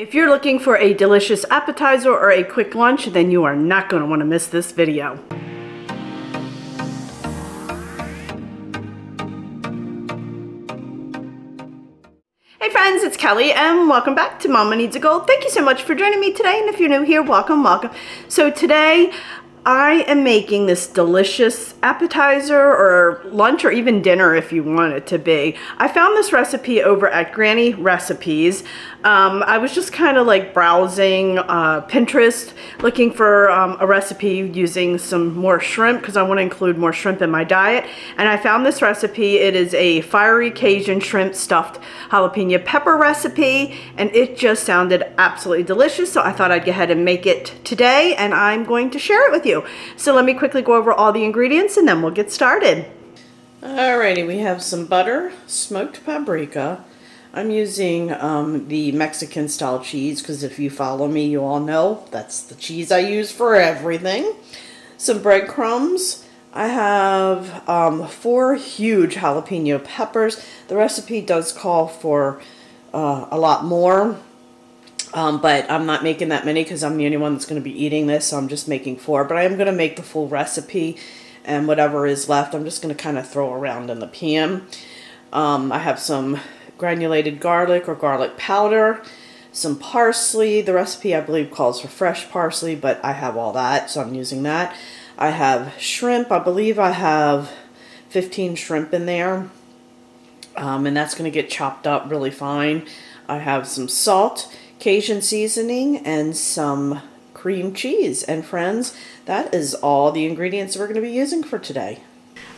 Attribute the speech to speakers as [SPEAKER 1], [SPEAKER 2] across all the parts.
[SPEAKER 1] If you're looking for a delicious appetizer or a quick lunch, then you are not going to want to miss this video. Hey friends, it's Kelly and welcome back to Mama Needs a Goal. Thank you so much for joining me today, and if you're new here, welcome, welcome. So today I am making this delicious appetizer or lunch or even dinner if you want it to be. I found this recipe over at Granny Recipes. I was just kind of like browsing Pinterest looking for a recipe using some more shrimp because I want to include more shrimp in my diet, and I found this recipe. It is a fiery Cajun shrimp stuffed jalapeno pepper recipe, and it just sounded absolutely delicious, so I thought I'd go ahead and make it today, and I'm going to share it with you. So let me quickly go over all the ingredients and then we'll get started. Alrighty, we have some butter, smoked paprika. I'm using the Mexican style cheese because if you follow me, you all know that's the cheese I use for everything. Some breadcrumbs. I have 4 huge jalapeno peppers. The recipe does call for a lot more. But I'm not making that many because I'm the only one that's going to be eating this, so I'm just making 4. But I am going to make the full recipe, and whatever is left, I'm just going to kind of throw around in the pan. I have some granulated garlic or garlic powder, some parsley. The recipe, I believe, calls for fresh parsley, but I have all that, so I'm using that. I have shrimp. I believe I have 15 shrimp in there, and that's going to get chopped up really fine. I have some salt, Cajun seasoning, and some cream cheese. And friends, that is all the ingredients we're going to be using for today.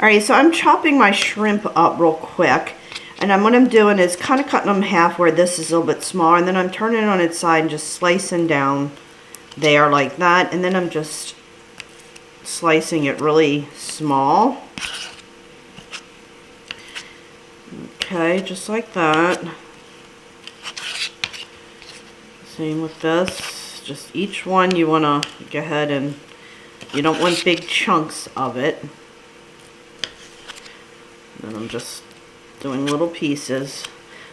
[SPEAKER 1] Alright, so I'm chopping my shrimp up real quick, and what I'm doing is kind of cutting them in half where this is a little bit smaller, and then I'm turning it on its side and just slicing down there like that, and then I'm just slicing it really small. Okay, just like that. Same with this. Just each one you want to go ahead and you don't want big chunks of it. And I'm just doing little pieces.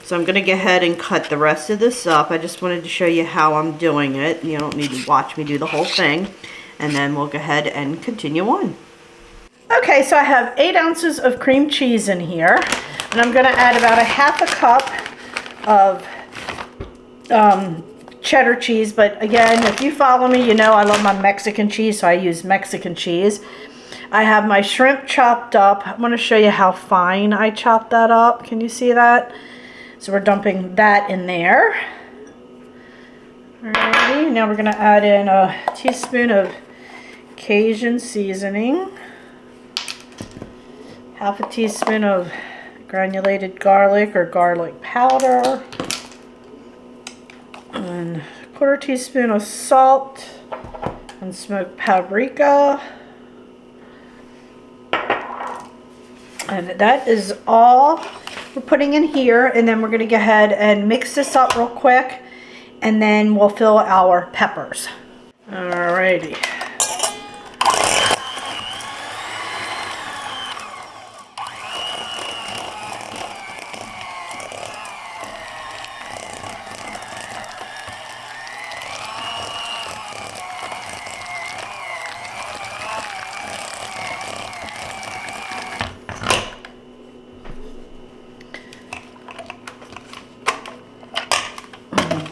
[SPEAKER 1] So I'm going to go ahead and cut the rest of this up. I just wanted to show you how I'm doing it. You don't need to watch me do the whole thing. And then we'll go ahead and continue on. Okay, so I have 8 ounces of cream cheese in here. And I'm going to add about a half a cup of cheddar cheese, but again, if you follow me, you know I love my Mexican cheese, so I use Mexican cheese. I have my shrimp chopped up. I'm going to show you how fine I chopped that up. Can you see that? So we're dumping that in there. Alrighty, now we're going to add in a teaspoon of Cajun seasoning, half a teaspoon of granulated garlic or garlic powder, and a 1/4 teaspoon of salt and smoked paprika. And that is all we're putting in here, and then we're going to go ahead and mix this up real quick, and then we'll fill our peppers. Alrighty.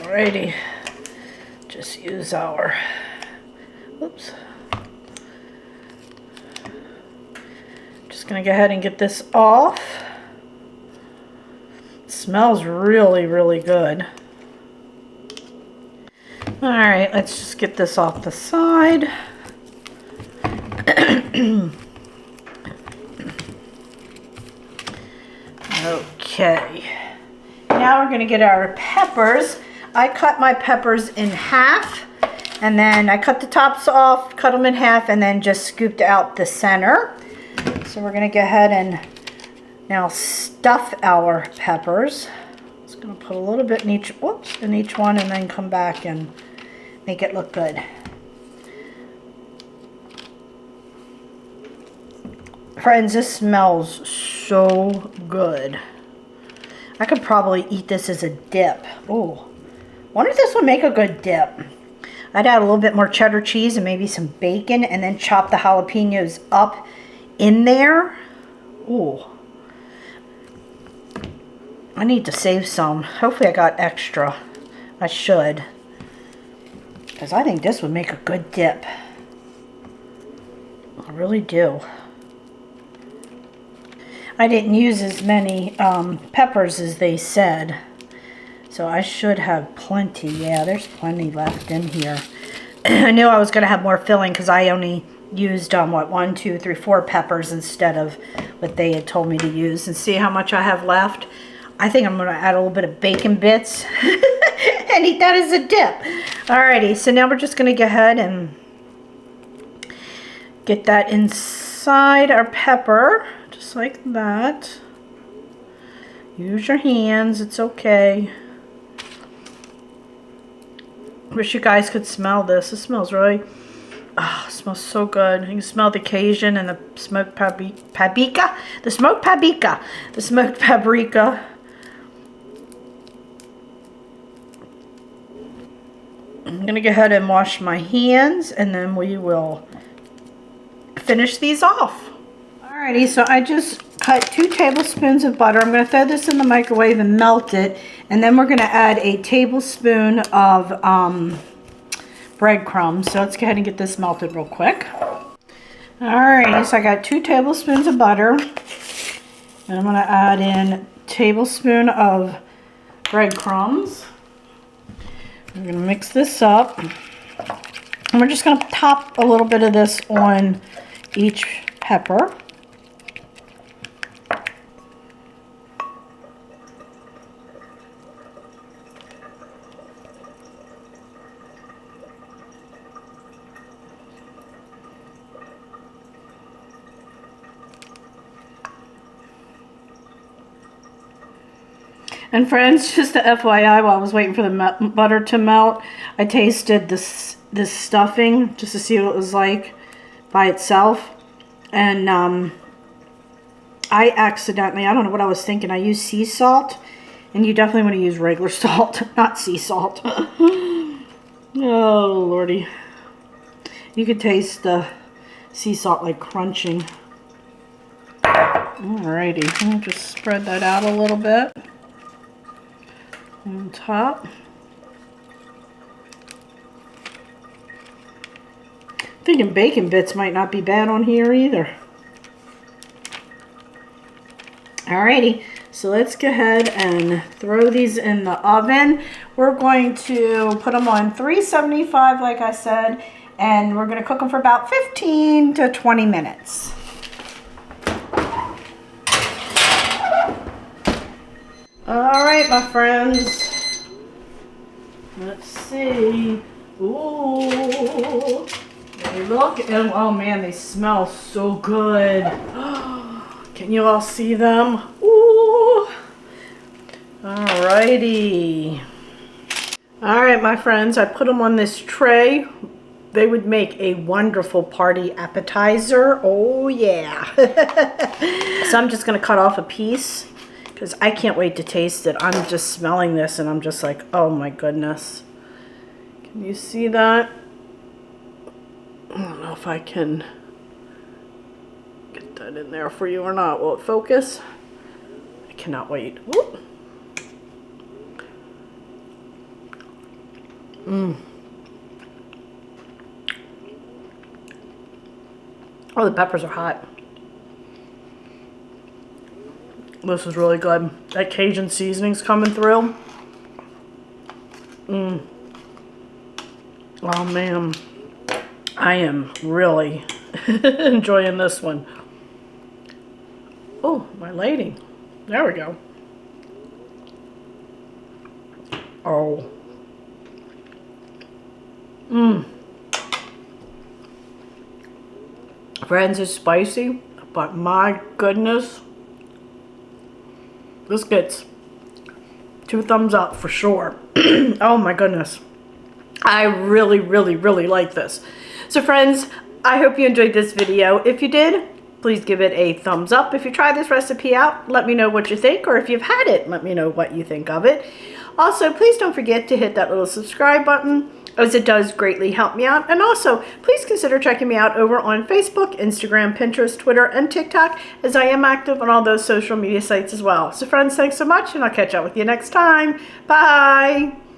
[SPEAKER 1] Alrighty, just use our, oops, just going to go ahead and get this off. It smells really, really good. Alright, let's just get this off the side. Okay, now we're going to get our peppers. I cut my peppers in half, and then I cut the tops off, cut them in half, and then just scooped out the center. So we're going to go ahead and now stuff our peppers. Just going to put a little bit in each, in each one, and then come back and make it look good. Friends, this smells so good. I could probably eat this as a dip. Oh, wonder if this would make a good dip. I'd add a little bit more cheddar cheese and maybe some bacon and then chop the jalapenos up in there. Ooh. I need to save some. Hopefully I got extra. I should. Because I think this would make a good dip. I really do. I didn't use as many peppers as they said. So I should have plenty. Yeah, there's plenty left in here. I knew I was going to have more filling because I only used, what, 1, 2, 3, 4 peppers instead of what they had told me to use. And see how much I have left? I think I'm going to add a little bit of bacon bits and eat that as a dip. Alrighty, so now we're just going to go ahead and get that inside our pepper, just like that. Use your hands, it's okay. Wish you guys could smell this. It smells really, it smells so good. You can smell the Cajun and the smoked paprika. The smoked paprika. The smoked paprika. I'm going to go ahead and wash my hands and then we will finish these off. Alrighty, so I just cut 2 tablespoons of butter. I'm going to throw this in the microwave and melt it. And then we're going to add a tablespoon of breadcrumbs. So let's go ahead and get this melted real quick. Alrighty, so I got 2 tablespoons of butter. And I'm going to add in a tablespoon of breadcrumbs. We're going to mix this up. And we're just going to top a little bit of this on each pepper. And friends, just a FYI, while I was waiting for the butter to melt, I tasted this stuffing just to see what it was like by itself. And I accidentally, I don't know what I was thinking, I used sea salt. And you definitely want to use regular salt, not sea salt. Oh, Lordy. You could taste the sea salt like crunching. Alrighty, I'll just spread that out a little bit. On top. Thinking bacon bits might not be bad on here either. Alrighty, so let's go ahead and throw these in the oven. We're going to put them on 375 like I said, and we're going to cook them for about 15 to 20 minutes. Alright, my friends. Let's see. Ooh. They look and oh man, they smell so good. Can you all see them? Ooh. Alrighty. Alright, my friends, I put them on this tray. They would make a wonderful party appetizer. Oh yeah. So I'm just going to cut off a piece because I can't wait to taste it. I'm just smelling this and I'm just like, oh my goodness. Can you see that? I don't know if I can get that in there for you or not. Will it focus? I cannot wait. Whoop. Oh, the peppers are hot. This is really good. That Cajun seasoning's coming through. Oh man, I am really enjoying this one. Oh, my lighting. There we go. Oh. Friends, it's spicy, but my goodness, this gets 2 thumbs up for sure. Oh my goodness. I really, really, really like this. So friends, I hope you enjoyed this video. If you did, please give it a thumbs up. If you try this recipe out, let me know what you think, or if you've had it, let me know what you think of it. Also, please don't forget to hit that little subscribe button, as it does greatly help me out. And also, please consider checking me out over on Facebook, Instagram, Pinterest, Twitter, and TikTok, as I am active on all those social media sites as well. So friends, thanks so much, and I'll catch up with you next time. Bye!